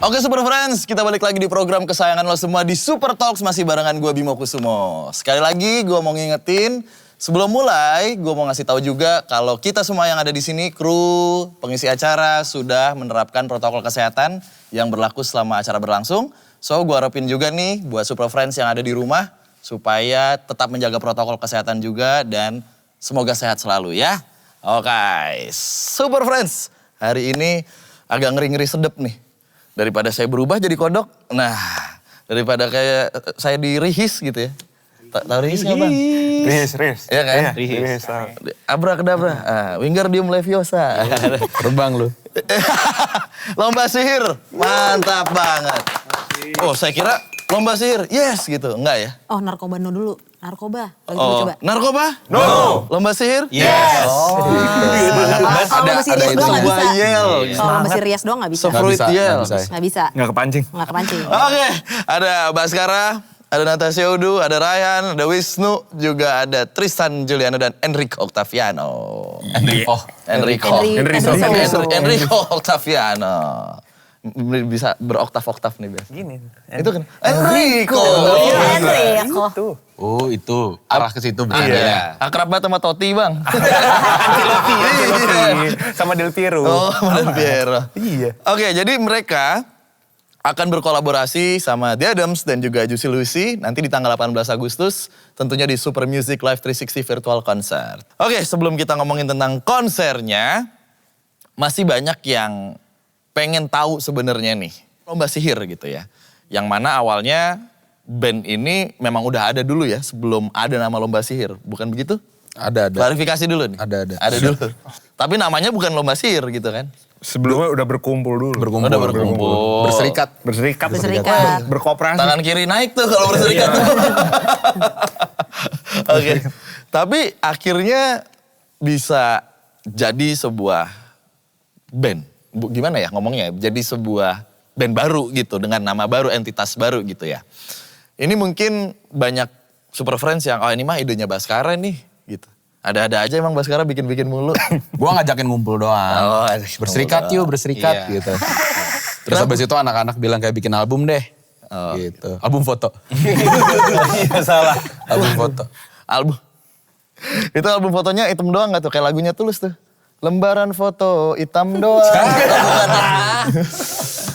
Oke Super Friends, kita balik lagi di program kesayangan lo semua di Super Talks. Masih barengan gue Bimo Kusumo. Sekali lagi gue mau ngingetin, sebelum mulai gue mau ngasih tahu juga kalau kita semua yang ada di sini, kru, pengisi acara sudah menerapkan protokol kesehatan yang berlaku selama acara berlangsung. So gue harapin juga nih buat Super Friends yang ada di rumah supaya tetap menjaga protokol kesehatan juga dan semoga sehat selalu ya. Oke, Super Friends, hari ini agak ngeri-ngeri sedep nih. Daripada saya berubah jadi kodok, nah daripada kayak saya dirihis gitu ya. Tahu rihis nggak Bang? Rihis. Iya kan? Iya, rihis. Abrakadabra, Wingardium Leviosa. Terbang lu. Lomba sihir, mantap banget. Oh saya kira lomba sihir, yes gitu, enggak ya? Oh narkoba no dulu, narkoba. Lagi Oh, coba. narkoba? No. Lomba sihir? Yes. Oh. Kalau lomba sirias doang nggak bisa. Bayel. Kalau lomba sirias doang nggak bisa. Sefruit yel. Nggak bisa. Nggak kepancing. Nggak kepancing. Oke, ada Baskara, ada Natasha Udu, ada Ryan, ada Wisnu, juga ada Tristan Juliano dan Enrico Octaviano. Enrico Octaviano. Bisa beroktav-oktav nih biasa. Gini. Itu kan Enrico. Enrico. Oh itu, arah ke situ berarti. Iya. Akrab banget sama Totti Bang. Sama Del Piero. Oh, Del Piero. Iya. Oke, jadi mereka akan berkolaborasi sama The Adams dan juga Juicy Lucy nanti di tanggal 18 Agustus tentunya di Super Music Live 360 Virtual Concert. Oke, sebelum kita ngomongin tentang konsernya, masih banyak yang pengen tahu sebenarnya nih lomba sihir gitu ya. Yang mana awalnya band ini memang udah ada dulu ya sebelum ada nama lomba sihir, bukan begitu? Ada. Klarifikasi dulu nih. Ada. Ada dulu. Tapi namanya bukan lomba sihir gitu kan? Sebelumnya udah berkumpul dulu. Udah berkumpul. Berserikat. Berkooperasi. Tangan kiri naik tuh kalau berserikat tuh. Oke. Tapi akhirnya bisa jadi sebuah band. Gimana ya ngomongnya? Jadi sebuah band baru gitu dengan nama baru, entitas baru gitu ya. Ini mungkin banyak Super Friends yang, oh ini mah idenya Baskara nih gitu. Ada-ada aja emang Baskara bikin-bikin mulu. Gua ngajakin ngumpul doang. Oh, berserikat yuk, berserikat gitu. Terus habis itu anak-anak bilang kayak bikin album deh. Oh. Gitu. Album foto. Iya salah. Album foto. Album. Itu album fotonya hitam doang gak tuh? Kayak lagunya Tulus tuh. Lembaran foto hitam doang.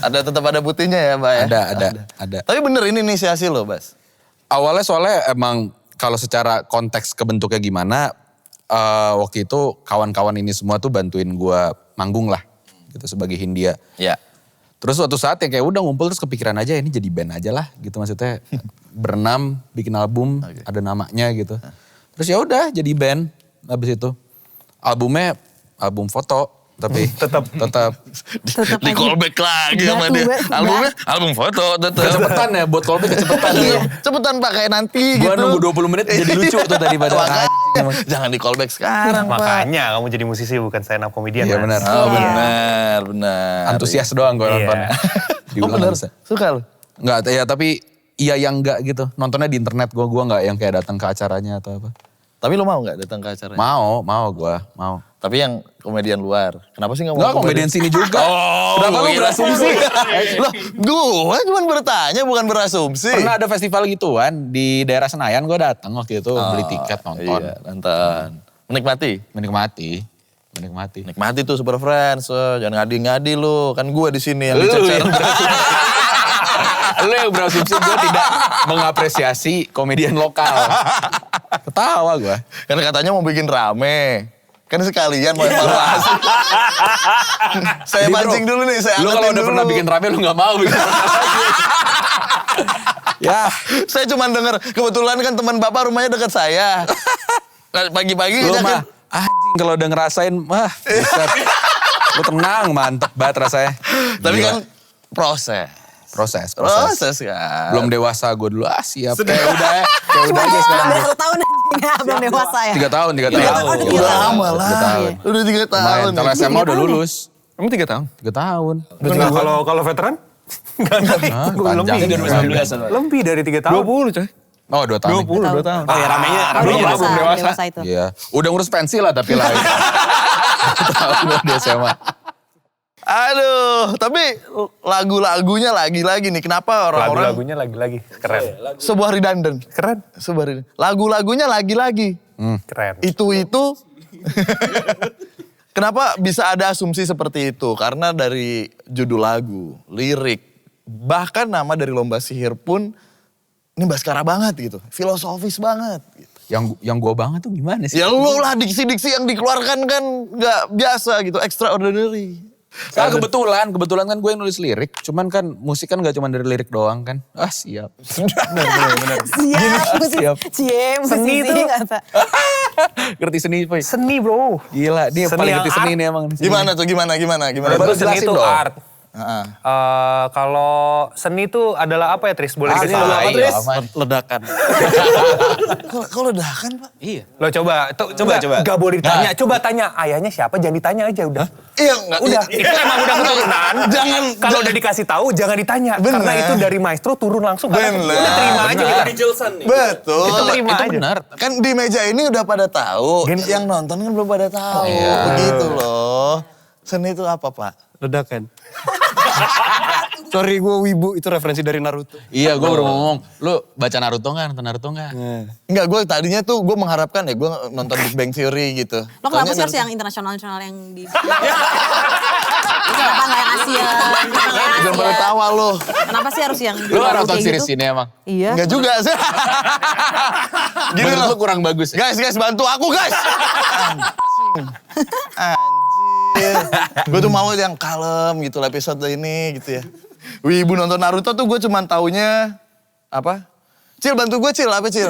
Tetap ada putihnya ya Mbak ya? Ada. Tapi bener ini inisiasi loh Bas. Awalnya soalnya emang kalau secara konteks kebentuknya gimana, waktu itu kawan-kawan ini semua tuh bantuin gua manggung lah gitu sebagai Hindia. Ya. Terus suatu saat yang kayak udah ngumpul terus kepikiran aja ini jadi band aja lah gitu maksudnya. Berenam bikin album ada namanya gitu. Terus ya udah jadi band habis itu. Albumnya album foto tapi tetap Di callback lagi sama dia. Albumnya album foto tetap. kecepetan ya buat callback kecepetan ya. Cepetan pakai nanti Gua gitu. nunggu 20 menit jadi lucu tuh tadi pada Makanya, jangan di callback sekarang Pak. Makanya kamu jadi musisi bukan stand up comedian. Iya, Mas. benar. Oh benar. antusias doang gue nonton. Iya. Oh Diulang benar, bisa. suka lu? Enggak ya tapi iya yang enggak gitu. Nontonnya di internet gua enggak yang kayak datang ke acaranya atau apa. Tapi lu mau gak datang ke acaranya? Mau gua. Tapi yang komedian luar. Kenapa sih gak mau? Enggak komedian sini juga. Kenapa lu berasumsi? Loh, gue cuma bertanya bukan berasumsi. Pernah ada festival gituan di daerah Senayan gue datang waktu itu beli tiket nonton. Iya, nonton. Menikmati? Menikmati tuh Super Friends. Jangan ngadi-ngadi lu. Kan gue di sini yang dicecer. Lu yang berasumsi gue tidak mengapresiasi komedian lokal. Ketawa gue. Karena katanya mau bikin rame. Kan sekalian mau evaluasi. Saya Jadi, pancing bro, dulu nih, saya lu kalau angkatin udah dulu. pernah bikin rame lu gak mau bikin rame. Ya. Saya cuma denger, kebetulan kan teman bapak rumahnya dekat saya. Pagi-pagi Lu ngajakin. mah anjing kalau udah ngerasain mah buset. Lu tenang mantep banget rasanya. Tapi Gila. kan proses. Proses Kan. Belum dewasa gue dulu siap. Kayak udah aja sekarang. Udah 1 tahun aja belum dewasa ya. 3 tahun. Oh, udah lama lah. 3 tahun. Udah 3 tahun. Lumayan. Kalau SMA udah lulus. Kamu 3 tahun? 3 tahun. Kalau veteran? Panjang. Lebih dari 3 tahun. 20 coy. Oh 2 tahun. 2 tahun. Oh ya ramenya Dewasa, belum dewasa. dewasa itu. Iya. Udah ngurus pensi lah tapi lah. 2 tahun di SMA. Aduh, tapi lagu-lagunya lagi-lagi nih. Kenapa orang-orang Lagu-lagunya lagi-lagi. Keren. sebuah redundant? Keren. Sebuah redundant. Lagu-lagunya lagi-lagi. Keren. Itu. Kenapa bisa ada asumsi seperti itu? Karena dari judul lagu, lirik, bahkan nama dari Lomba Sihir pun ini Baskara banget gitu. Filosofis banget. Gitu. Yang gue banget tuh gimana sih? Ya lu lah diksi-diksi yang dikeluarkan kan gak biasa gitu, extraordinary. Nah, kebetulan kan gue yang nulis lirik, cuman kan musik kan gak cuma dari lirik doang kan. Ah siap. Bener. Siap. Cie, Seni itu. Ngerti seni, Boy? Seni bro. Gila, dia Seni paling yang ngerti seni art. nih emang. Gimana tuh, gimana? Baru seni jelasin itu dong. art. Kalau seni itu adalah apa ya Tris? Boleh dikasih tahu? apa, Tris? Ledakan. Kok ledakan Pak? Iya. Lo coba. Gak boleh ditanya. Coba tanya ayahnya siapa, jangan ditanya aja udah. Iya enggak. Udah, itu emang udah keturunan. Jangan. Kalau udah dikasih tahu jangan ditanya. Bener. Karena itu dari maestro turun langsung. Karena Bener. udah terima aja kita. Dijelsan nih. Betul. Itu terima Itu aja. benar. Kan di meja ini udah pada tahu. Yang nonton kan belum pada tahu. Begitu loh. Seni itu apa Pak? Ledakan. Sorry gue wibu, itu referensi dari Naruto. Iya, gue baru ngomong, lu baca Naruto nggak, nonton Naruto nggak? Enggak, gue tadinya tuh gue mengharapkan ya gue nonton Big Bang Theory gitu. Lo kenapa sih Taunya harus yang internasional yang di... Kenapa nggak yang Asia? Jangan pada tawa lo. Kenapa sih harus yang... Lu nggak nonton kayak series gitu? ini emang? Iya. Enggak juga sih. Gini Menurut loh. lu kurang bagus ya? Guys, bantu aku guys. Anjir. Gue tuh mau yang kalem gitu lah episode ini gitu ya. Wibu nonton Naruto tuh gue cuman taunya apa? Cil bantu gue Cil, apa Cil?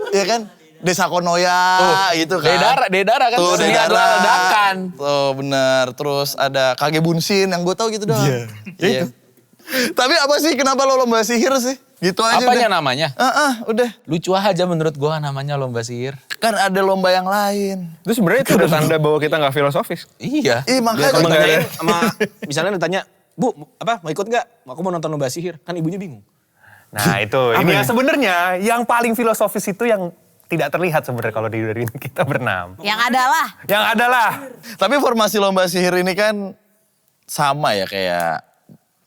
Iya kan? Desa Konoya gitu kan. Dedara kan Tuh seni Dedara. adalah ledakan. Tuh bener. Terus ada Kage Bunshin yang gue tahu gitu doang. Iya. Tapi apa sih kenapa lo lomba sihir sih? Gitu aja Apanya udah. namanya? Udah. Lucu aja menurut gue namanya lomba sihir. Kan ada lomba yang lain. Itu sebenarnya itu udah tanda bahwa kita gak filosofis. Iya. Ih makanya. Kalau tanyain sama, misalnya ditanya, Bu, apa mau ikut nggak? Aku mau nonton lomba sihir. Kan ibunya bingung. Nah itu, ini yang sebenarnya yang paling filosofis itu yang tidak terlihat sebenarnya kalau dari kita berenam. Yang adalah. Yang adalah. Tapi formasi lomba sihir ini kan sama ya kayak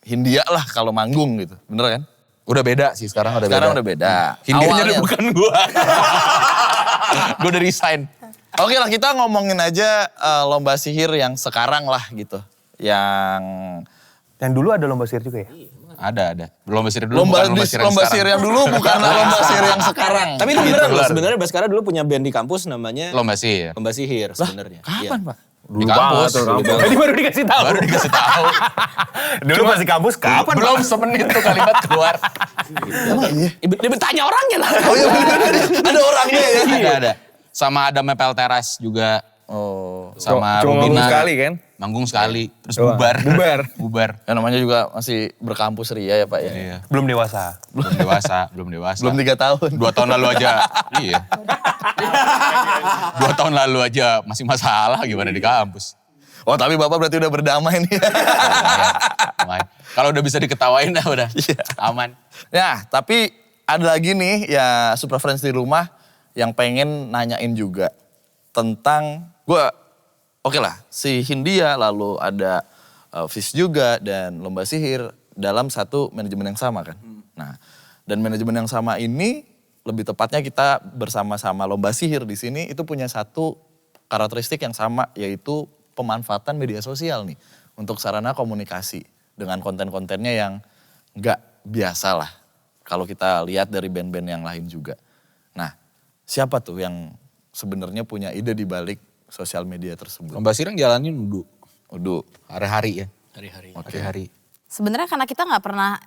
Hindia lah kalau manggung gitu. Bener kan? Udah beda sih sekarang udah Sekarang beda. udah beda. Hindianya Awalnya- bukan gue. Gue udah resign. Oke lah kita ngomongin aja lomba sihir yang sekarang lah gitu. Yang dulu ada lomba sihir juga ya? Ada. Lomba sihir dulu Lomba, bukan lomba sihir yang lomba sekarang. sihir yang dulu bukanlah lomba sihir yang sekarang. Tapi itu Gitu, beneran loh, bener. sebenarnya Baskara dulu punya band di kampus namanya Lomba sihir. Lomba Sihir sebenarnya. Kapan Pak? Di kampus. Tadi baru dikasih tahu. Baru dikasih tahu. Dulu masih kampus kapan? Belum semenit tuh kalimat keluar. Emang iya? Dia bertanya orangnya lah. Oh iya bener. Ada orangnya ya? Ada. Sama ada Mepel Teras juga. Oh. Sama Cuma Rubina. manggung sekali kan? Manggung sekali. Terus Doang. bubar. Bubar. Ya namanya juga masih berkampus ria ya Pak ya? Iya. Belum dewasa. Belum dewasa. Belum 3 tahun. 2 tahun lalu aja. Iya. 2 tahun lalu aja masih masalah gimana di kampus. Oh tapi Bapak berarti udah berdamai nih. Lumayan. Kalau udah bisa diketawain dah udah aman. Ya, tapi ada lagi nih ya Super Friends di rumah yang pengen nanyain juga tentang oke lah si Hindia lalu ada Fish juga dan Lomba Sihir dalam satu manajemen yang sama kan. Nah, dan manajemen yang sama ini lebih tepatnya kita bersama-sama Lomba Sihir di sini itu punya satu karakteristik yang sama yaitu pemanfaatan media sosial nih untuk sarana komunikasi dengan konten-kontennya yang nggak biasa lah. Kalau kita lihat dari band-band yang lain juga. Nah, siapa tuh yang sebenarnya punya ide di balik sosial media tersebut? Lomba sihir yang jalanin Udu. hari-hari ya. Hari-hari. Hari-hari. Sebenarnya karena kita nggak pernah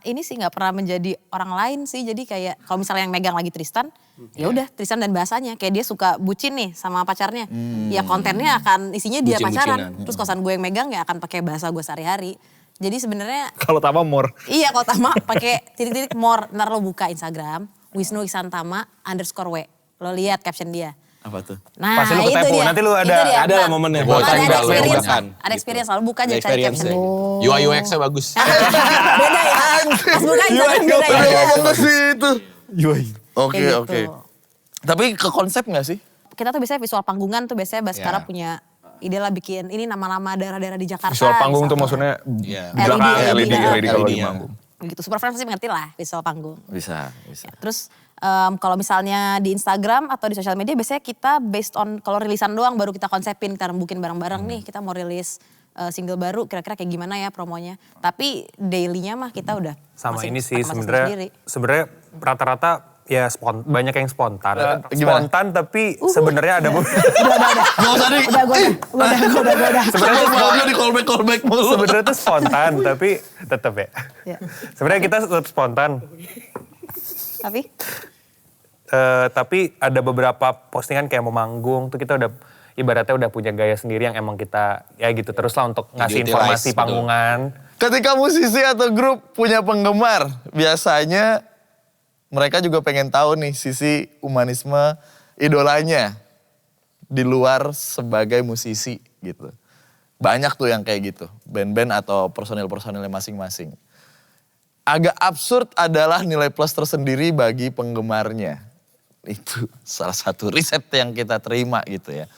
menjadi orang lain sih. Jadi kayak kalau misalnya yang megang lagi Tristan, ya udah Tristan dan bahasanya. Kayak dia suka bucin nih sama pacarnya. Ya kontennya akan isinya dia pacaran. Bucin-bucinan. Terus kosan gue yang megang ya akan pakai bahasa gue sehari-hari. Jadi sebenarnya Kalau Tama more. iya kalau Tama pakai titik-titik more. Ntar lo buka Instagram Wisnu Isantama _w. Lo lihat caption dia. Apa tuh? Nah Pasti lu itu ketepu, dia. nanti lu Itu ada- dia. ada lah Nah, momennya. Gua makanya cari ada dah, lu experience. bukan. Ada experience selalu buka aja Ada cari experience caption. ya. UI UX-nya bagus. Beda ya. Pas buka Instagram beda ya. ngomong ke situ. Oke, Kayak oke. gitu. Tapi ke konsep gak sih? Kita tuh biasanya visual panggungan tuh biasanya Baskara Ya. punya ide lah bikin ini nama-nama daerah-daerah di Jakarta. Visual panggung tuh misalkan. maksudnya Iya. di belakang LED, LED kalau di LED-nya. manggung. Gitu, Super Friends pasti mengerti lah visual panggung. Bisa. Terus kalau misalnya di Instagram atau di sosial media biasanya kita based on kalau rilisan doang baru kita konsepin, kita rembukin bareng-bareng nih kita mau rilis single baru kira-kira kayak gimana ya promonya. Tapi daily-nya mah kita udah Sama masing- ini sih masing-masing sendiri. sebenarnya rata-rata ya banyak yang spontan. Spontan tapi sebenarnya ada Gak usah di... Udah. Sebenarnya di callback mulu. sebenarnya tuh spontan tapi tetap ya. Ya. Sebenarnya kita tetap spontan. Tapi Tapi ada beberapa postingan kayak mau manggung tuh kita udah ibaratnya udah punya gaya sendiri yang emang kita ya gitu terus lah untuk ngasih Utilize, informasi betul. panggungan. Ketika musisi atau grup punya penggemar, biasanya mereka juga pengen tahu nih sisi humanisme idolanya di luar sebagai musisi gitu. Banyak tuh yang kayak gitu, band-band atau personil-personilnya masing-masing. Agak absurd adalah nilai plus tersendiri bagi penggemarnya. Itu salah satu riset yang kita terima gitu ya.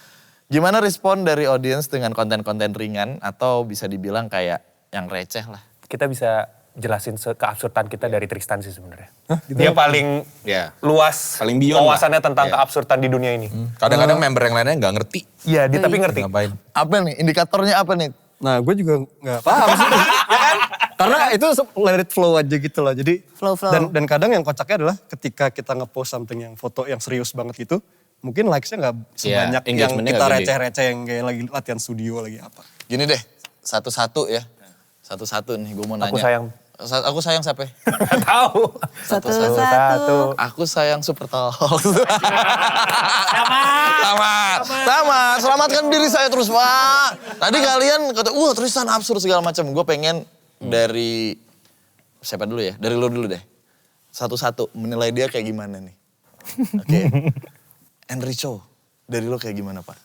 Gimana respon dari audiens dengan konten-konten ringan atau bisa dibilang kayak yang receh lah. Kita bisa jelasin keabsurdan kita dari Tristan sih sebenarnya. Dia paling Ya. luas Paling beyond wawasannya lah. tentang Ya. keabsurdan di dunia ini. Kadang-kadang member yang lainnya nggak ngerti. Iya, dia tapi ngerti. Ngapain. Apa nih, indikatornya apa nih? Nah gue juga nggak paham sih. Karena itu let it flow aja gitu loh. Jadi Flow. Dan kadang yang kocaknya adalah ketika kita nge-post something yang foto yang serius banget gitu. Mungkin likes-nya nggak sebanyak yang engagementnya kita nggak gede. receh-receh yang kayak lagi latihan studio lagi apa. Gini deh, satu-satu ya. Satu-satu nih gue mau nanya. Aku sayang. Aku sayang siapa? Nggak tahu. Satu-satu. Aku sayang Super Talks. Sama. Selamatkan diri saya terus, Pak. Tadi kalian kata, Tristan absurd segala macam. Gue pengen dari siapa dulu ya? Dari lo dulu deh. Satu-satu menilai dia kayak gimana nih? Oke. Enrico, dari lo kayak gimana, Pak?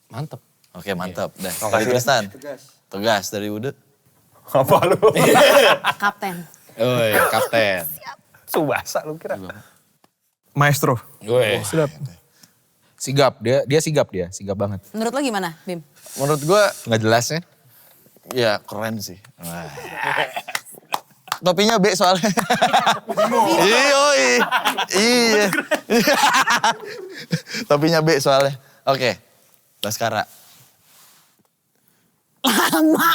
Mantep. Oke, mantap. Dah. Dari Tristan. Tegas. Dari Ude. Apa lu? Kapten. Oi, kapten. Subasa lu kira. Maestro. Gue. Sigap, dia sigap banget. Menurut lo gimana, Bim? Menurut gue, Nggak jelas ya. ya keren sih. Topinya B soalnya. Iya. Topinya B soalnya. Oke. Baskara. Lama.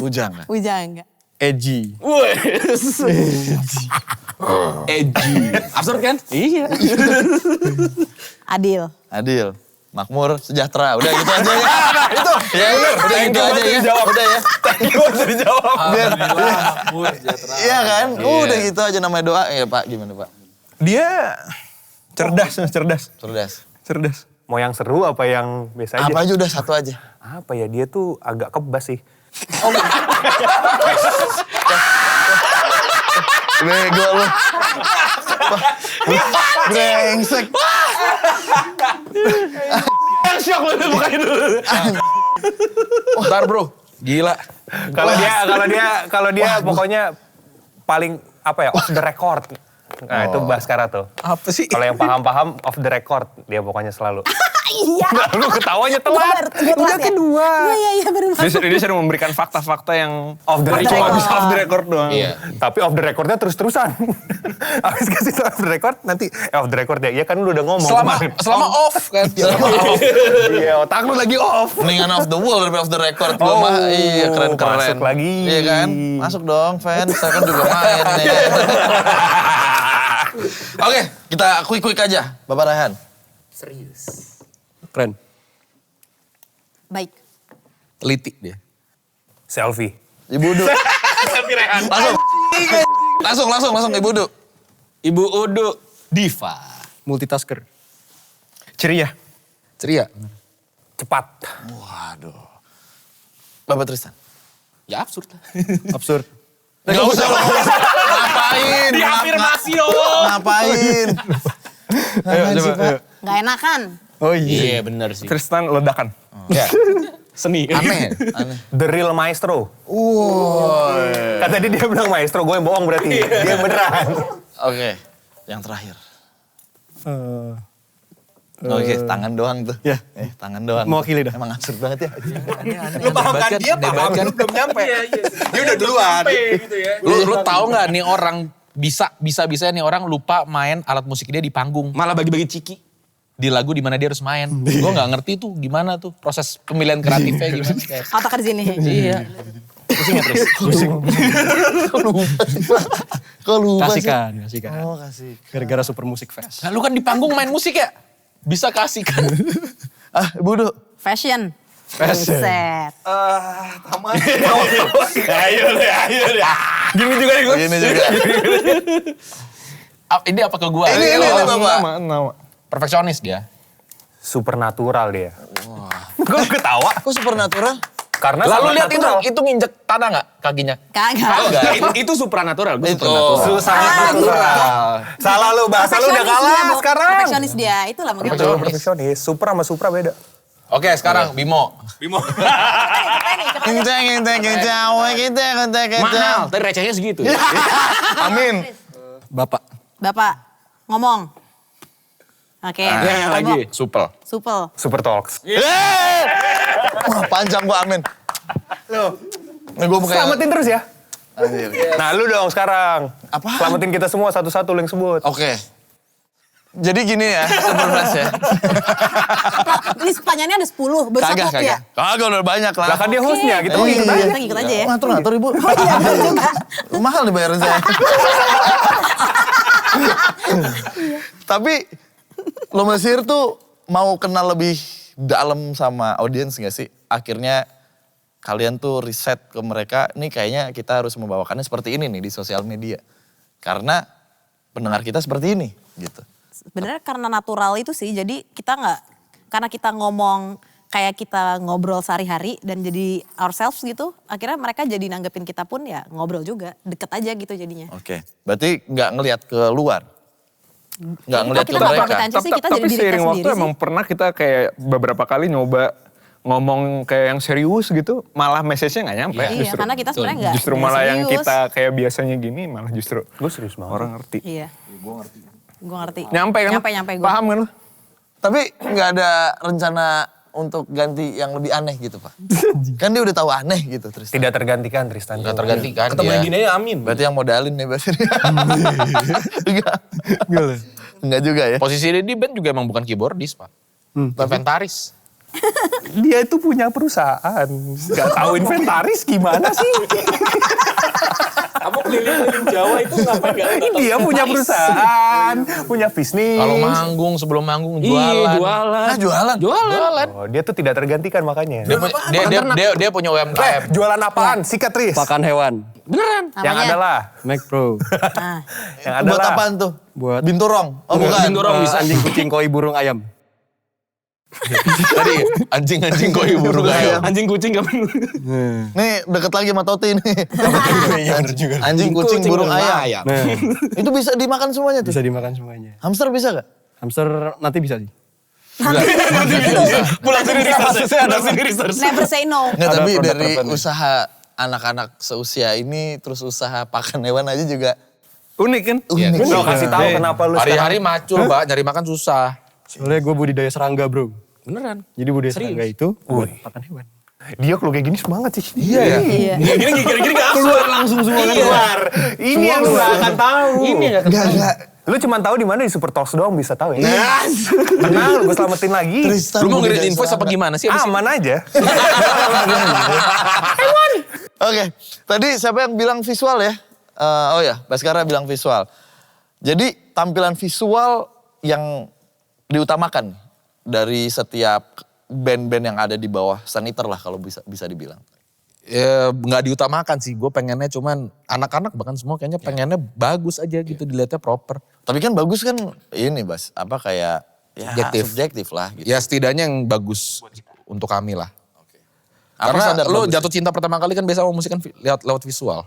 Ujang kan? Ujang enggak? Edgy. Edgy. Absurd kan? Iya. Adil. Adil. Makmur, sejahtera. Udah gitu aja ya. Itu. Ya udah gitu aja ya. Udah ya. Biar. Iya kan? Udah gitu aja namanya doa. Ya Pak, gimana Pak? Dia cerdas. Cerdas. Mau yang seru apa yang biasa aja? Apa aja udah satu aja. Apa ya, dia tuh agak kebas sih. Bego lu. Brengsek. Shock lu bukain dulu. Ntar bro, gila. Kalau dia pokoknya paling apa ya, off the record. Nah itu Baskara tuh. Apa sih? Kalau yang paham-paham off the record dia pokoknya selalu. Iya. Lu ketawanya telat. Udah kedua. Iya baru masuk. Dia sering memberikan fakta-fakta yang off the Off the record. Cuma record. bisa off the record doang. Iya. Tapi off the recordnya terus-terusan. Habis kasih off the record nanti off the record ya. Iya kan lu udah ngomong kemarin. Selama off kan. Iya, otak lu lagi off. Mendingan off the wall daripada off the record. Gua Oh, mah iya keren-keren. masuk lagi. Iya kan? Masuk dong fans. Saya kan juga main nih. Oke, kita quick aja. Bapak Raihan. Keren. Baik. Teliti dia. Selfie. Ibu Udu. Langsung Ibu Udu. Ibu Udu. Diva. Multitasker. Ceria. Ceria. Cepat. Waduh. Bapak Tristan. Ya absurd lah. Absurd. Gak usah. Ngapain? Diafirmasi dong. Ngapain? Ayo coba. Ayo. Gak enakan. Oh iya. Iya bener sih. Tristan ledakan. Ya, Seni. aneh. The real maestro. Kata dia bilang maestro, gue yang bohong berarti. Dia beneran. Oke, yang terakhir. Oke, tangan doang tuh. Ya. Tangan doang. Mewakili dah. Emang absurd banget ya. Lu paham kan dia paham, lu belum nyampe. Dia udah duluan. Lu tahu nggak nih orang bisa nih orang lupa main alat musik dia di panggung. Malah bagi-bagi ciki. Di lagu di mana dia harus main. Gue nggak ngerti tuh gimana tuh proses pemilihan kreatifnya gimana. Kayak. Otak di sini. Iya. Pusing ya terus? Pusing. Kok lupa sih? Kasihkan. Oh, kasih. Gara-gara Super Music Fest. Nah, lu kan di panggung main musik ya? Bisa kasih kan? Budo. Fashion. Set. Ayo deh. Gini juga nih gue. Gini juga. Ini apa ke gua? Ini Bapak. Nama. Perfeksionis dia. Supernatural dia. Gue ketawa. Kok supernatural? Karena Lalu lihat supernatural. itu nginjek tanah nggak kakinya? Kagak. Itu supranatural, gue Itu. supernatural. Sangat natural. Salah lu, bahasa lu udah kalah Bo. sekarang. Perfeksionis dia, itulah mungkin. Perfeksionis. Supra sama Supra beda. Oke, sekarang Bimo. Kencang. Mahal, tadi recehnya segitu. Amin. Bapak. Bapak, ngomong. Oke. Ya, lagi. Supel. Supel. Super Talks. Wah, panjang gua amin. Nah, gua kayak Selamatin terus ya. Anjir. Nah lu dong sekarang. Apaan? Selamatin kita semua satu-satu lu yang sebut. Oke. Jadi gini ya, 11 ya. Ini pertanyaannya ada 10, bersatu ya? Kagak udah banyak lah. Lah kan dia hostnya, kita mau ikut aja. Kita ngikut aja ya. Ngatur Ibu. Oh iya, bener juga. Mahal nih bayaran saya. Tapi Lo Mesir tuh mau kenal lebih dalam sama audiens gak sih? Akhirnya kalian tuh riset ke mereka, nih kayaknya kita harus membawakannya seperti ini nih di sosial media. Karena pendengar kita seperti ini gitu. Sebenarnya karena natural itu sih, jadi kita karena kita ngomong kayak kita ngobrol sehari-hari dan jadi ourselves gitu, akhirnya mereka jadi nanggepin kita pun ya ngobrol juga, deket aja gitu jadinya. Oke, berarti nggak ngelihat ke luar? Nggak ngelihat ke kita nggak mereka? pamit aja sih, kita jadi Tapi diri kita seiring waktu sendiri emang sih. pernah kita kayak beberapa kali nyoba ngomong kayak yang serius gitu, malah message-nya nggak nyampe Iya, justru. karena kita sebenarnya nggak Justru malah yang serius. kita kayak biasanya gini malah justru Gue serius banget. orang ngerti. Iya. Gue ngerti. Nyampe kan? Nyampe gue. Paham kan lu? Tapi nggak ada rencana untuk ganti yang lebih aneh gitu Pak? Kan dia udah tahu aneh gitu Tristan. Tidak tergantikan Tristan. Nggak tergantikan. Ketemu ya. yang gini aja amin. Berarti yang modalin nih berarti. Enggak juga ya. Posisi dia di band juga emang bukan keyboardis, Pak. Inventaris. Dia itu punya perusahaan. Gak tahu inventaris gimana sih? Kamu keliling-keliling Jawa itu ngapain gak tahu? Dia punya perusahaan, punya bisnis. Kalau manggung, sebelum manggung Iya, jualan. jualan. Nah jualan. Jualan. Oh, dia tuh tidak tergantikan makanya. Dia punya UMKM. Jualan apaan? Sikat Tris. Pakan hewan. Beneran. Yang Namanya? adalah. Mac Pro. Nah, Yang Buat adalah. apaan tuh? Buat Binturong. Oh bukan. Binturong bisa. anjing, kucing, koi, burung, ayam. Tadi anjing-anjing koi burung ayam. Anjing kucing gak Nih deket lagi sama Toti nih. Anjing, kucing, burung, ayam. Nah, Itu bisa dimakan semuanya tuh? bisa dimakan semuanya. Hamster bisa gak? Hamster nanti bisa sih. Pulang sini research. Pulang sini research. never say no. Nggak, Ada tapi produk dari tertentu. usaha anak-anak seusia ini, terus usaha pakan hewan aja juga Unik kan? unik. Lo kasih tahu kenapa lu Hari-hari macul, Pak. Nyari makan susah. Soalnya gue budidaya serangga bro. Beneran. Jadi budidaya serangga itu buat pakan hewan. Dia kalau kayak gini semangat sih. Iya ya. Iya. Gini gak keluar langsung semua. Keluar. Ini yang lu gak akan tahu. Ini gak Enggak. Lu cuma tahu di mana di Super Talks doang bisa tahu ya. Tenang, gue selamatin lagi. Tristan Lu mau budidaya ngirim invoice apa serangga. gimana sih? abis ini? Aman aja. Oke, tadi siapa yang bilang visual ya? Oh ya, Baskara bilang visual. Jadi tampilan visual yang diutamakan dari setiap band-band yang ada di bawah Saniter lah kalau bisa dibilang. Ya nggak diutamakan sih. Gue pengennya cuman anak-anak bahkan semua kayaknya pengennya bagus aja gitu. Dilihatnya proper. Tapi kan bagus kan ini Bas, apa kayak ya, subjektif lah gitu. Ya setidaknya yang bagus untuk kami lah. Apa Karena standar lu bagus? jatuh cinta pertama kali kan biasa sama musik kan lewat visual.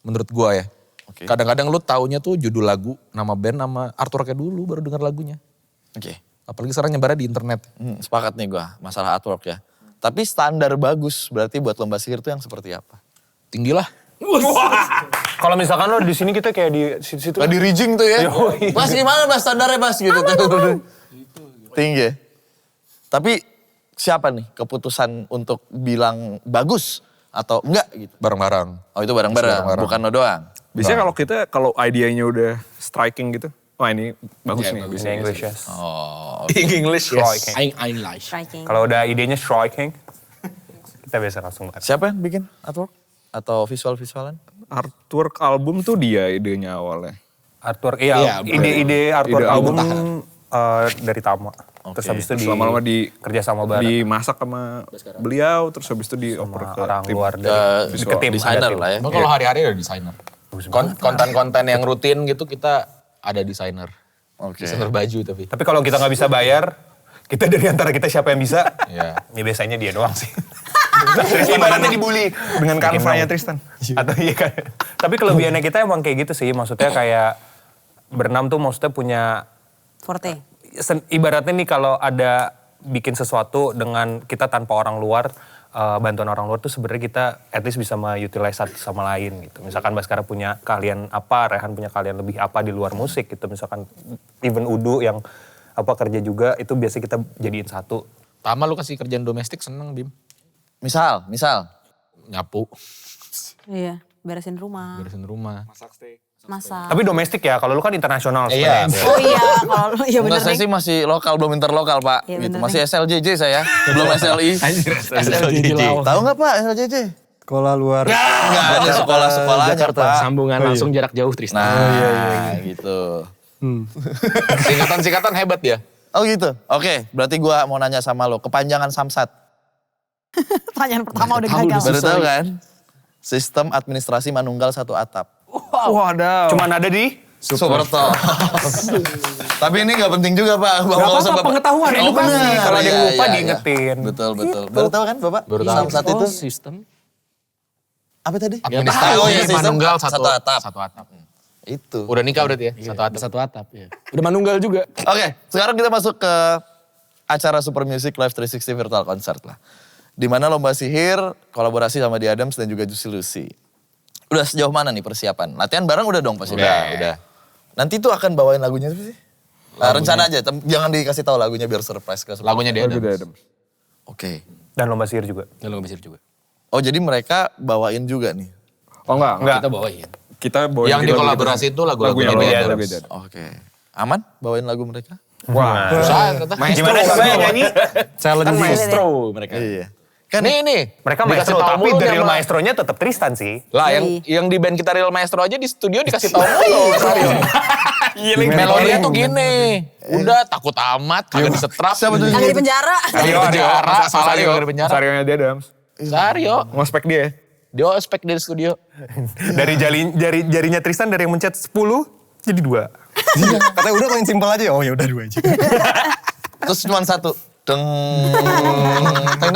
Menurut gua ya. Oke. Kadang-kadang lu taunya tuh judul lagu, nama band, nama artworknya dulu baru dengar lagunya. Oke. Apalagi sekarang nyebarnya di internet. Sepakat nih gua masalah artwork ya. Tapi standar bagus berarti buat lomba sihir tuh yang seperti apa? Tinggi lah. Kalau misalkan lo di sini kita kayak di situ. Di rigging tuh ya. Mas gimana Mas standarnya Mas gitu tuh. Tinggi ya. Tapi siapa nih keputusan untuk bilang bagus atau enggak gitu? Bareng-bareng. Oh itu bareng-bareng, Bareng-bareng. bukan lo doang. Biasanya kalau idenya udah striking gitu, wah ini bagus nih. Ini English, yes. English, Striking. Aing like. Striking. Kalau udah idenya striking, kita biasa langsung bareng. Siapa yang bikin artwork? Atau visual-visualan? Artwork album tuh dia idenya awalnya. Artwork, Iya, ide artwork ide album album dari Tama. Terus habis itu Lama-lama kerja sama bareng dimasak sama beliau, terus habis itu dioper ke orang tim. luar dari Ke tim. desainer ada tim. lah ya. Emang kalau hari-hari ada desainer. Konten-konten yang rutin gitu kita ada desainer. Oke. Desainer baju tapi. Tapi kalau kita nggak bisa bayar, kita dari antara kita siapa yang bisa? Iya. Ya biasanya dia doang sih. Ibaratnya dibully dengan Canva-nya Tristan. Atau iya kan. Tapi kelebihannya kita emang kayak gitu sih. Maksudnya kayak berenam tuh maksudnya punya Forte. ibaratnya nih kalau ada bikin sesuatu dengan kita tanpa orang luar, bantuan orang luar tuh sebenarnya kita at least bisa utilize satu sama lain gitu. Misalkan Baskara punya keahlian apa, Rehan punya keahlian lebih apa di luar musik gitu. Misalkan even Udu yang kerja juga itu biasa kita jadiin satu. Tama lu kasih kerjaan domestik seneng Bim. Misal. Nyapu, Iya, beresin rumah, beresin rumah. masak. Tapi domestik ya, kalau lu kan internasional Iya. sebenarnya. Oh iya, kalau iya bener Enggak, saya nih. sih masih lokal, belum interlokal Pak. Iya, Gitu. bener Masih SLJJ saya, belum SLI. SLJJ. Tahu nggak Pak SLJJ? Sekolah luar. Enggak ada sekolah-sekolahnya Pak. Sambungan langsung jarak jauh Tristan. Nah, gitu. Singkatan-singkatan hebat ya. Oh gitu. Oke, berarti gua mau nanya sama lo, kepanjangan Samsat. Pertanyaan pertama udah gagal. Baru tahu kan? Sistem administrasi manunggal satu atap. Wah ada. Cuman ada di Super Talks. Tapi ini nggak penting juga Pak. Gak apa-apa, pengetahuan, edukasi. benar. Kalau ada yang Iya, lupa iya, diingetin. iya. Betul. Baru tahu kan Bapak? Baru tahu. Samsat itu Sistem. apa tadi? Administrasi Oh iya, sistem manunggal satu atap. Satu atap. Itu. Udah nikah berarti ya? Satu atap. Satu atap ya. Udah manunggal juga. Oke, sekarang kita masuk ke acara Super Music Live 360 Virtual Concert lah. Di mana Lomba Sihir kolaborasi sama The Adams dan juga Juicy Lucy. Udah sejauh mana nih persiapan? Latihan bareng udah dong pasti? Udah. Nanti tuh akan bawain lagunya apa sih? Nah, rencana aja, jangan dikasih tahu lagunya biar surprise ke semua. Lagunya dia ada. Oke. Dan lomba sihir juga. Dan lo besar juga. Oh jadi mereka bawain juga nih? Oh enggak. Kita bawain. Kita bawain Yang lagu dikolaborasi itu lagu-lagunya lagunya dia. Lomba Adams. Sihir. Oke. Aman bawain lagu mereka? Wah. Susah ternyata. Gimana sih saya nyanyi? Kan maestro mereka. Iya. Kan Nih. Mereka Dikasih maestro, tahu tapi mulu the real sama- maestronya tetap Tristan sih. Lah yang di band kita Real Maestro aja di studio dikasih tahu mulu. Melodinya tuh gini. Udah takut amat, kagak disetrap. Siapa tuh? Yang di penjara. Kagak di penjara, salah dia kagak di penjara. Sarionya dia Adams. Sario, Ngospek dia. dia ospek di studio. Dari jarinya Tristan dari yang mencet 10 jadi 2. Katanya udah main simpel aja. Oh ya udah 2 aja. Terus cuma satu. Deng. Teng.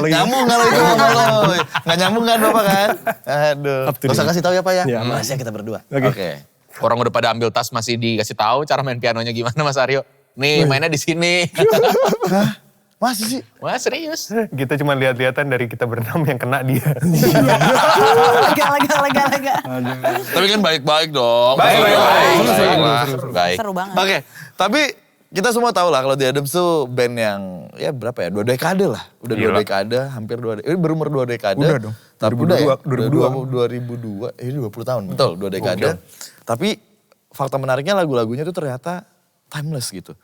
Nyambung kalau itu kalau. Nggak nyambung kan Bapak kan? Aduh. Gak usah kasih tahu ya Pak ya? Iya, Rahasia kita berdua. Oke. Orang udah pada ambil tas masih dikasih tahu cara main pianonya gimana Mas Aryo. Nih mainnya di sini. Masih sih? Wah serius. Kita cuma lihat-lihatan dari kita berenam yang kena dia. Lega. Tapi kan baik-baik dong. Baik. Seru banget. Oke, tapi kita semua tahu lah kalau The Adams tuh band yang ya berapa ya? 2 dekade lah. Udah 2 Gila. dekade, hampir 2 dekade. Ini berumur 2 dekade. Udah dong. Tapi udah ya? 2002. 2002. Ini 20 tahun. Betul, 2 dekade. Tapi fakta menariknya lagu-lagunya tuh ternyata timeless gitu.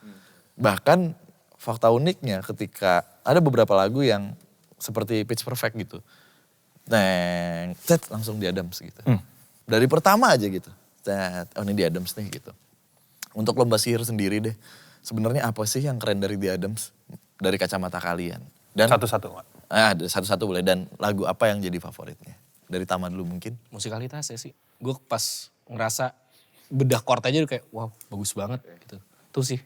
Bahkan fakta uniknya ketika ada beberapa lagu yang seperti Pitch Perfect gitu. Langsung The Adams gitu. Dari pertama aja gitu. Oh ini The Adams nih gitu. Untuk Lomba Sihir sendiri deh. Sebenarnya apa sih yang keren dari The Adams? Dari kacamata kalian. Dan Satu-satu. satu-satu boleh. Dan lagu apa yang jadi favoritnya? Dari Tama dulu mungkin. Musikalitasnya sih. Gue pas ngerasa bedah chord aja udah kayak wow bagus banget gitu. Tuh sih.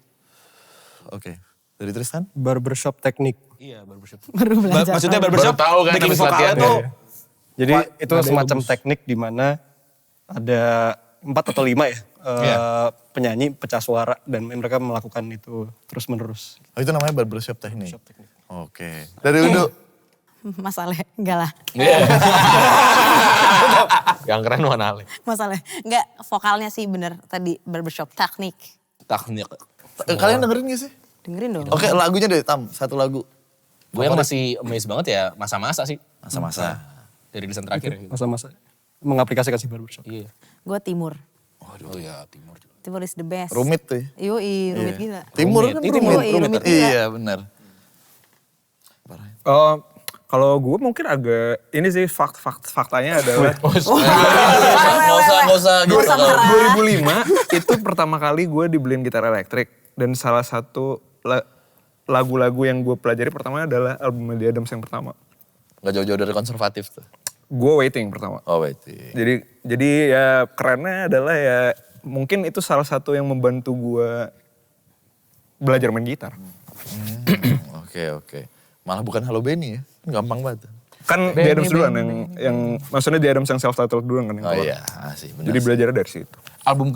Oke. Dari Tristan? Barbershop teknik. Iya barbershop. Baru belajar. Maksudnya Baru barbershop tahu kan bikin habis vokalnya latihan. tuh. Jadi itu nada yang semacam bagus. teknik di mana ada 4 atau 5 ya. Penyanyi pecah suara dan mereka melakukan itu terus menerus. Oh itu namanya barbershop teknik? Oke. Dari Udo? Masalah, enggak lah. Yang keren mana Ale? Masalah, enggak vokalnya sih bener tadi barbershop teknik. Teknik. Kalian dengerin gak sih? Dengerin dong. Oke, lagunya deh, Tam. Satu lagu. Gue yang masih amazed banget ya masa-masa sih. Masa-masa. Dari rilisan terakhir. Masa-masa mengaplikasikan si barbershop. Iya. Gue Timur. Oh ya Timur juga. Timur is the best. Rumit tuh ya. Yoi, rumit gila. Timur Rumit. kan Ini rumit. Timur, rumit juga. Iya, benar. Kalau gue mungkin agak, ini sih faktanya adalah Nggak usah gitu. Nggak usah marah. 2005 itu pertama kali gue dibeliin gitar elektrik. Dan salah satu lagu-lagu yang gue pelajari pertama adalah album The Adams yang pertama. Gak jauh-jauh dari konservatif tuh. Gue Waiting pertama. Oh, wait. Jadi ya kerennya adalah ya mungkin itu salah satu yang membantu gue belajar main gitar. Oke. Malah bukan Halo Benny ya. Gampang banget. Kan The Adams duluan yang maksudnya The Adams yang self-titled duluan kan yang Oh keluar. iya, sih benar. Jadi belajar dari situ. Album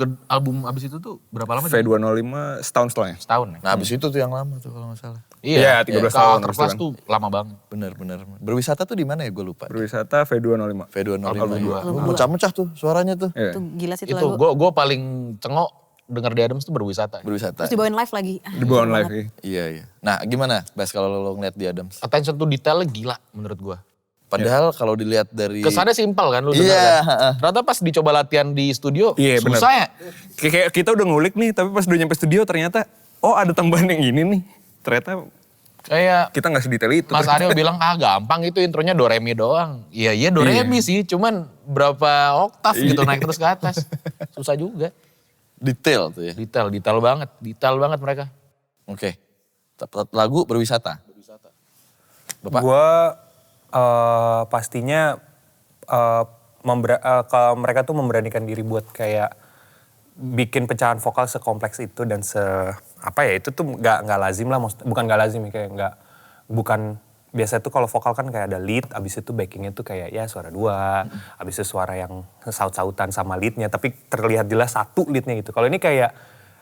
abis itu tuh berapa lama? V205 setahun setelahnya. Setahun ya? Nah, abis itu tuh yang lama tuh kalau nggak salah. Iya, 13 tahun Alter abis Plus itu kan. tuh lama banget. Bener. Berwisata tuh di mana ya? Gue lupa. Berwisata V205. V205. Mecah-mecah tuh suaranya tuh. Iya. Itu gila sih itu Itu lagu. gue paling cengok denger The Adams tuh berwisata. Berwisata. Terus dibawain live lagi. Di bawah live. Iya. Nah, gimana Bas kalau lo ngeliat di Adams? Attention to detailnya gila menurut gue. Padahal kalau dilihat dari... Kesannya simpel kan lu Iya, denger kan. Ternyata pas dicoba latihan di studio Iya, bener. susah ya. Kayak kita udah ngulik nih, tapi pas udah nyampe studio ternyata, oh ada tambahan yang ini nih. Ternyata Kayak kita gak sedetail itu. Mas Aryo bilang gampang itu intronya do re mi doang. Iya do re mi sih, cuman berapa oktav gitu naik terus ke atas. Susah juga. Detail tuh ya. Detail banget mereka. Oke. Lagu berwisata. Bapak? Gue pastinya mereka tuh memberanikan diri buat kayak bikin pecahan vokal sekompleks itu dan itu tuh nggak lazim lah, bukan nggak lazim ya, kayak bukan biasa tuh kalau vokal kan kayak ada lead, abis itu backingnya tuh kayak ya suara dua, abis itu suara yang saut-sautan sama leadnya, tapi terlihat jelas satu leadnya gitu. Kalau ini kayak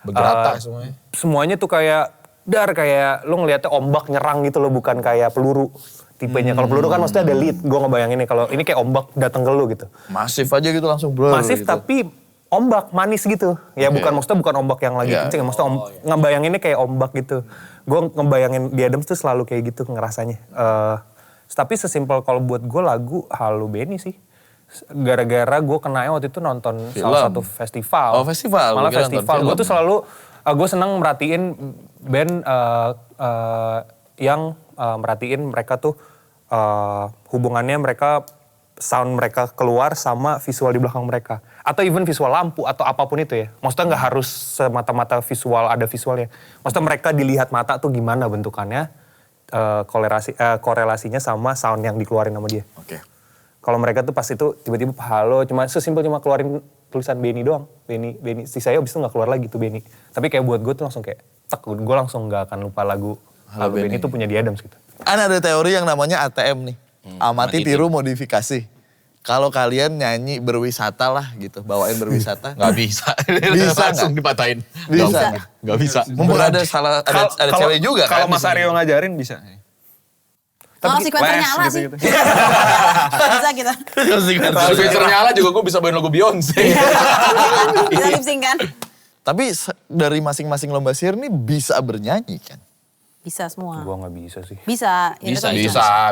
Bergerata semuanya. Semuanya tuh kayak lu ngeliatnya ombak nyerang gitu loh, bukan kayak peluru tipenya. Kalau peluru kan maksudnya ada lead, gue ngebayanginnya. Kalau ini kayak ombak datang ke lu gitu. Masif aja gitu langsung blur. Masif gitu. tapi ombak manis gitu. Ya maksudnya bukan ombak yang lagi kenceng, maksudnya ngebayanginnya kayak ombak gitu. Gue ngebayangin di Adams tuh selalu kayak gitu ngerasanya. Tapi sesimpel kalau buat gue lagu Halo Benny sih. Gara-gara gue kenanya waktu itu nonton salah satu festival. Oh, festival. Malah Gua kira nonton festival. Gue film. tuh selalu, gue seneng merhatiin band yang merhatiin mereka tuh hubungannya mereka, sound mereka keluar sama visual di belakang mereka. Atau even visual lampu atau apapun itu ya. Maksudnya gak harus semata-mata visual, ada visualnya. Maksudnya mereka dilihat mata tuh gimana bentukannya, korelasinya sama sound yang dikeluarin sama dia. Oke. Kalau mereka tuh pas itu tiba-tiba halo, cuma sesimpel cuma keluarin tulisan Benny doang. Benny. Sisanya abis itu gak keluar lagi tuh Benny. Tapi kayak buat gue tuh langsung kayak, gue langsung gak akan lupa lagu Halo Benny. Benny itu punya di Adams gitu. Ada teori yang namanya ATM nih. Amati, tiru, modifikasi. Kalau kalian nyanyi berwisata lah gitu, bawain berwisata. Gak bisa. Bisa Langsung nggak? dipatahin. Bisa. Gak bisa. Mumpung ada cewek juga kan. Kalau Mas di sini. Aryo ngajarin bisa. Sequencer Les, nyala sih. gitu-gitu. Bisa kita. Kalau Spencer nyala juga gue bisa bawain lagu Beyonce. Kita lip sync kan? Tapi dari masing-masing lomba sihir nih bisa bernyanyi kan? Bisa semua. Gue gak bisa sih. Bisa. Ya,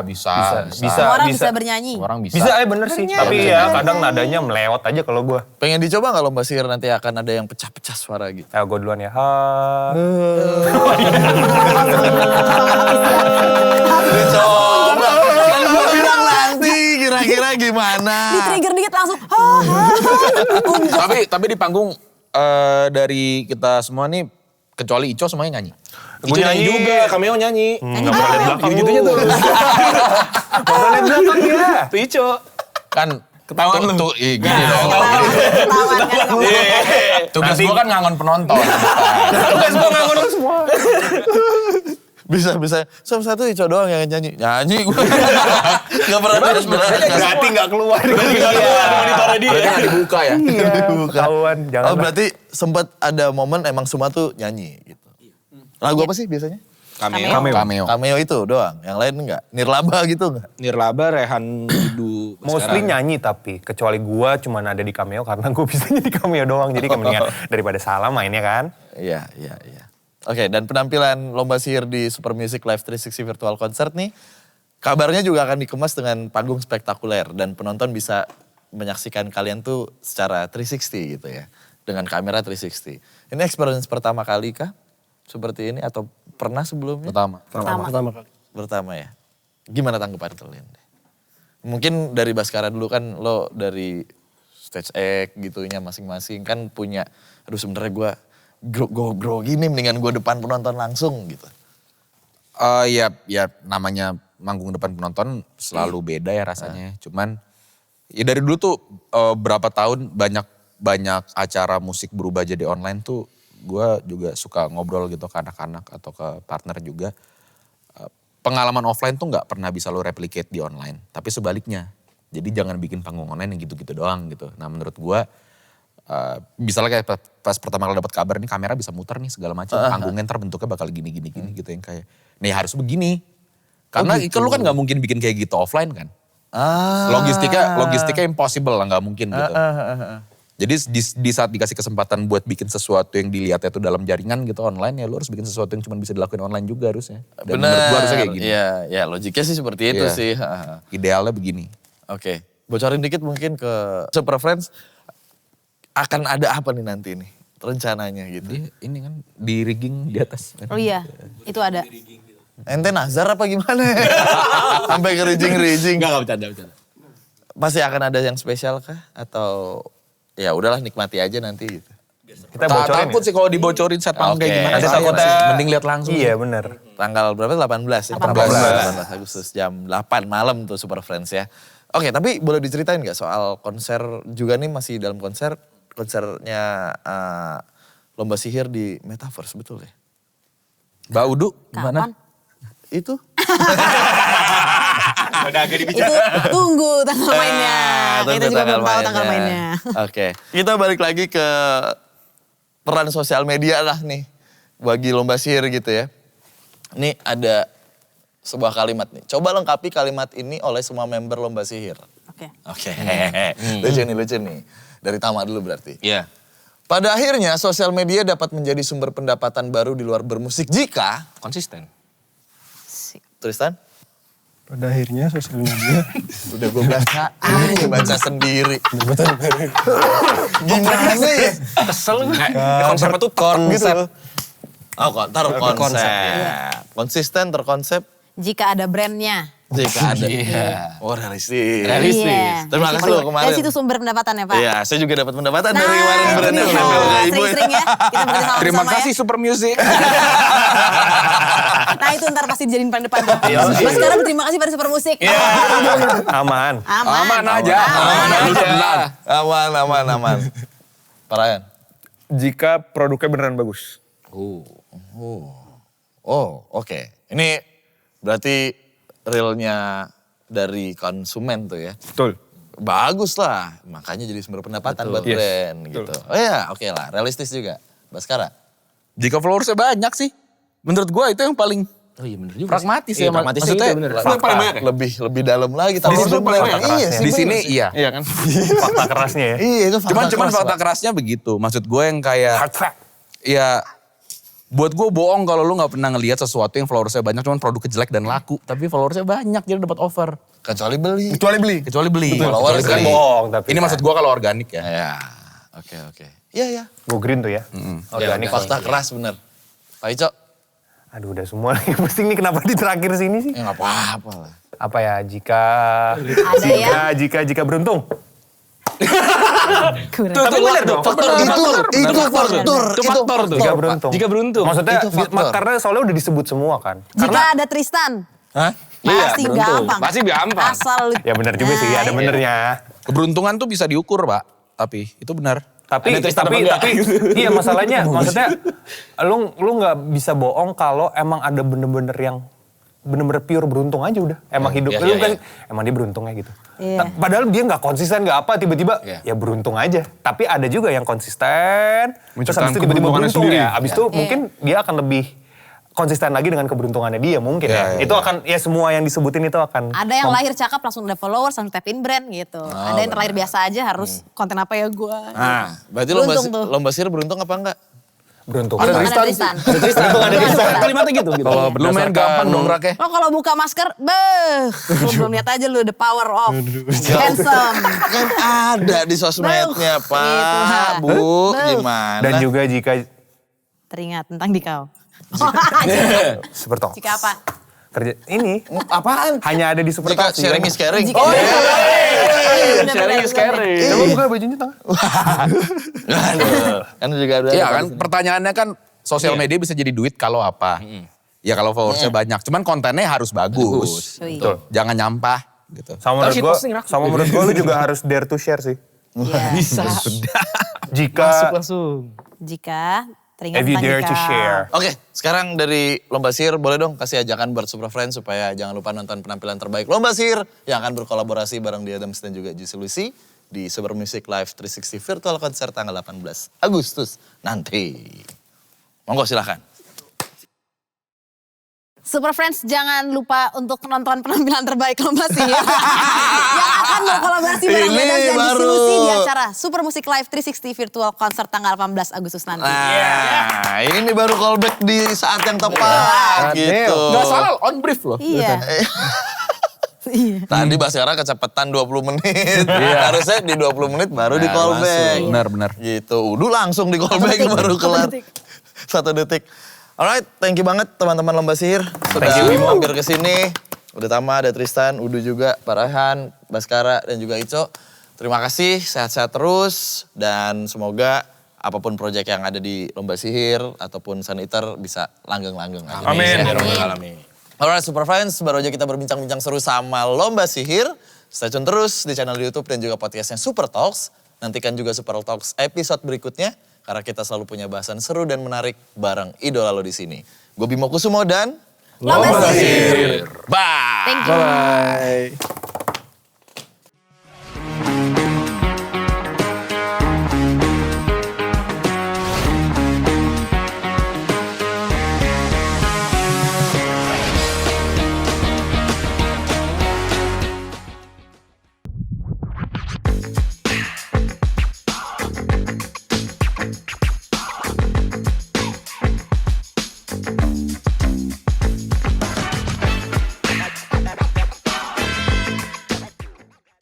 Bisa. Semua orang bisa bernyanyi. Orang bisa. Bisa bener sih, tapi ya kadang nadanya melewat aja kalau gue. Pengen dicoba nggak lomba sihir nanti akan ada yang pecah-pecah suara gitu? Gue duluan ya. Dicoba. Kan gue bilang nanti kira-kira gimana? Di trigger dikit langsung. Tapi di panggung dari kita semua nih, kecuali Ico semuanya nyanyi. Gue nyanyi juga, Cameo nyanyi. Gak pernah liat belakang Gitu-gitunya tuh. Gak pernah liat belakang dia. Pico. Kan Ketahuan lu. tuh, gini dong. Ketahuan kan. Tugas gue kan ngangon penonton. Tugas gue ngangon semua. Bisa. Satu Ico doang yang nyanyi. Nyanyi gue. Gak pernah terus Berarti gak keluar. Monitornya dia. Berarti nggak dibuka ya. Ketahuan, jangan. Oh berarti sempat ada momen emang semua tuh nyanyi gitu. Lagu apa sih biasanya? Cameo. Cameo itu doang, yang lain enggak? Nirlaba gitu enggak? Nirlaba, Rehan, Didu. Mostly nyanyi tapi, kecuali gue cuman ada di Cameo karena gue bisanya di Cameo doang. Jadi kayak mendingan daripada salah mainnya kan. Iya. Oke, dan penampilan Lomba Sihir di Super Music Live 360 Virtual Concert nih, kabarnya juga akan dikemas dengan panggung spektakuler dan penonton bisa menyaksikan kalian tuh secara 360 gitu ya, dengan kamera 360. Ini experience pertama kali kah seperti ini atau pernah sebelumnya? Pertama kali. Pertama ya. Gimana tanggapan kalian? Mungkin dari Baskara dulu kan lo dari stage act gitunya masing-masing kan punya, aduh sebenarnya gue grogi nih mendingan gue depan penonton langsung gitu. Ya namanya manggung depan penonton selalu beda ya rasanya. Cuman ya dari dulu tuh berapa tahun banyak acara musik berubah jadi online tuh gue juga suka ngobrol gitu ke anak-anak atau ke partner juga. Pengalaman offline tuh gak pernah bisa lo replicate di online. Tapi sebaliknya. Jadi jangan bikin panggung online yang gitu-gitu doang gitu. Nah menurut gue misalnya kayak pas pertama kali dapat kabar nih kamera bisa muter nih segala macam. Panggungnya ntar bentuknya bakal gini gitu yang kayak. Nih harus begini. Karena gitu. Lu kan gak mungkin bikin kayak gitu offline kan. Logistiknya impossible lah, gak mungkin gitu. Jadi di saat dikasih kesempatan buat bikin sesuatu yang dilihatnya tuh dalam jaringan gitu online ya lu harus bikin sesuatu yang cuma bisa dilakuin online juga harusnya. Dan menurut gua harusnya kayak gini. Iya, ya logiknya sih seperti itu Iya. sih. Idealnya begini. Oke, bocorin dikit mungkin ke Super Friends. Akan ada apa nih nanti nih rencananya gitu. Ini kan di rigging di atas. Oh iya, itu ada. Ente nazar apa gimana? Sampai ke rijing-rijing. Enggak bercanda. Pasti akan ada yang spesial kah? Atau ya udahlah nikmati aja nanti gitu. Kita bocorin Takut ya? sih kalau dibocorin saat panggung kayak Oke. gimana. Nanti Sayang takutnya- sih. Mending lihat langsung. Iya bener. Tanggal berapa? 18 ya? 18 Agustus jam 8 malam tuh Super Friends ya. Oke, tapi boleh diceritain gak soal konser juga nih masih dalam konsernya Lomba Sihir di Metaverse betul ya? Mbak Udu Kapan? gimana? Itu? Itu tunggu tanggal mainnya. Tunggu Kita juga belum tahu tanggal mainnya. Oke, kita balik lagi ke peran sosial media lah nih bagi Lomba Sihir gitu ya. Ini ada sebuah kalimat nih. Coba lengkapi kalimat ini oleh semua member Lomba Sihir. Oke. Oke, lucu nih. Dari Tama dulu berarti. Iya. Pada akhirnya sosial media dapat menjadi sumber pendapatan baru di luar bermusik jika... Konsisten. Tristan? Pada akhirnya sosial media. Udah gue baca sendiri. Gimana ya? Kesel nggak? Konsepnya tuh Konsep. Gitu. Oh, konsep. Konsep, Konsisten, terkonsep. Jika ada brandnya. Jika ada. Oh, realistis. Iya. Terima kasih loh kemarin. Dari situ sumber pendapatan ya Pak. Iya, saya juga dapat pendapatan Nah, dari kemarin itu brand yang dia. nempel ke ibu. Sering-sering ya. Kita bekerja sama Terima bersama kasih ya. Super Music. Nah itu ntar pasti dijadiin paling depan. Mas sekarang berterima kasih pada Super Musik. Aman. Aman. aja. Aman. Parayan. Jika produknya beneran bagus. Oh, oke. Ini berarti realnya dari konsumen tuh ya. Betul. Bagus lah, makanya jadi sumber pendapatan buat Yes, brand betul. gitu. Oh ya, oke lah, realistis juga. Baskara. Jika followersnya banyak sih. Menurut gua itu yang paling Oh iya bener juga. pragmatis Iya, ya. pragmatis Maksudnya itu bener. Fakta. Paling banyak ya? Lebih dalam lagi. Tapi situ paling banyak. iya sih. di bener sini sih. iya. Iya kan? Fakta kerasnya ya. Iya itu fakta Cuman keras, fakta Pak. kerasnya begitu. Maksud gue yang kayak Hard fact. ya buat gue bohong kalau lu nggak pernah ngelihat sesuatu yang followersnya banyak cuman produknya jelek dan laku. Tapi followersnya banyak jadi dapat offer. Kecuali beli. Kecuali beli. Followers Kecuali beli. beli. Bohong tapi. Ini maksud gue kalau organik ya. Ya, oke. Iya. Go green tuh ya. Organik fakta keras bener. Pak Ico? Aduh udah semua lagi pusing nih kenapa di terakhir sini sih. Ya nggak apa-apa lah. Apa ya jika beruntung. Kurang. Tapi bener dong. Itu faktor. Jika beruntung. Jika beruntung. Maksudnya Itu faktor. karena soalnya udah disebut semua kan. Jika ada Tristan. Hah? Pasti gampang. Pasti gampang. Asal lu. Ya benar juga sih, ada benernya. Keberuntungan tuh bisa diukur pak. Tapi itu benar. Tapi Ada Tristan apa enggak? iya masalahnya maksudnya lu nggak bisa bohong kalau emang ada bener-bener yang bener-bener pure beruntung aja udah. Emang hidup iya, lu iya, kan emang dia beruntungnya gitu. Iya. Padahal dia nggak konsisten nggak apa tiba-tiba ya beruntung aja. Tapi ada juga yang konsisten terus habis itu tiba-tiba keberuntungannya beruntung sendiri. ya. Habis itu mungkin dia akan lebih konsisten lagi dengan keberuntungannya dia mungkin ya. Itu akan ya semua yang disebutin itu akan Ada yang lahir cakep langsung ada followers, langsung tap in brand gitu. Ada yang terlahir biasa aja harus konten apa ya gue. Nah, berarti Beruntung tuh. lomba sihir beruntung apa enggak? Beruntung. Ada Tristan. Ada Tristan. Ada Tristan. Kalimatnya gitu. Kalau lumayan gampang dong Rak ya. Lo kalau buka masker, lu belum lihat aja lu the power of handsome. Kan ada di sosmednya, Gitu, Pak, Bu. Gimana? Dan juga jika Teringat tentang dikau. Super Talks. Jika apa? Ini apaan? hanya ada di Super Jika Talks. sharing is caring. Jika- Oh, iya. Sharing is caring. Coba buka bajunya tengah. Aduh, kan juga ada. Iya kan pertanyaannya kan sosial media bisa jadi duit kalau apa? Ya kalau followersnya banyak. Cuman kontennya harus bagus. Cuy. Betul. Jangan nyampah gitu. Sama menurut Tapi gue, posting, Rak. lu juga harus dare to share sih. Iya. Bisa. Jika Langsung. Jika teringat if you tentang dare to dikau. share. Oke, sekarang dari Lomba Sihir boleh dong kasih ajakan buat Super Friends supaya jangan lupa nonton penampilan terbaik Lomba Sihir yang akan berkolaborasi bareng The Adams dan juga Juicy Lucy di Super Music Live 360 Virtual Concert tanggal 18 Agustus nanti. Monggo silahkan. Super Friends jangan lupa untuk nonton penampilan terbaik Lomba Sihir yang akan berkolaborasi bareng Ini Medan dan baru. Distribusi di acara Super Music Live 360 Virtual Concert tanggal 18 Agustus nanti. Nah, ini baru callback di saat yang tepat gitu. Gak salah on brief loh. Iya. Iya. Tadi Baskara kecepatan 20 menit. Harusnya di 20 menit baru di callback. Benar-benar. Gitu. Udah langsung di callback detik. baru Satu kelar. detik. 1 detik. Alright, thank you banget teman-teman Lomba Sihir. Sudah Thank you, Bimo. mampir ke sini. Udah Tama, ada Tristan, Udu juga, Pak Raihan, Baskara, dan juga Ico. Terima kasih, sehat-sehat terus. Dan semoga apapun proyek yang ada di Lomba Sihir ataupun Saniter bisa langgeng-langgeng aja. Amin. Alright, Super Friends, baru aja kita berbincang-bincang seru sama Lomba Sihir. Stay tune terus di channel YouTube dan juga podcastnya Super Talks. Nantikan juga Super Talks episode berikutnya. Karena kita selalu punya bahasan seru dan menarik bareng idola lo di sini. Gue Bimo Kusumo dan Lomba Sihir. bye. Thank you. Bye.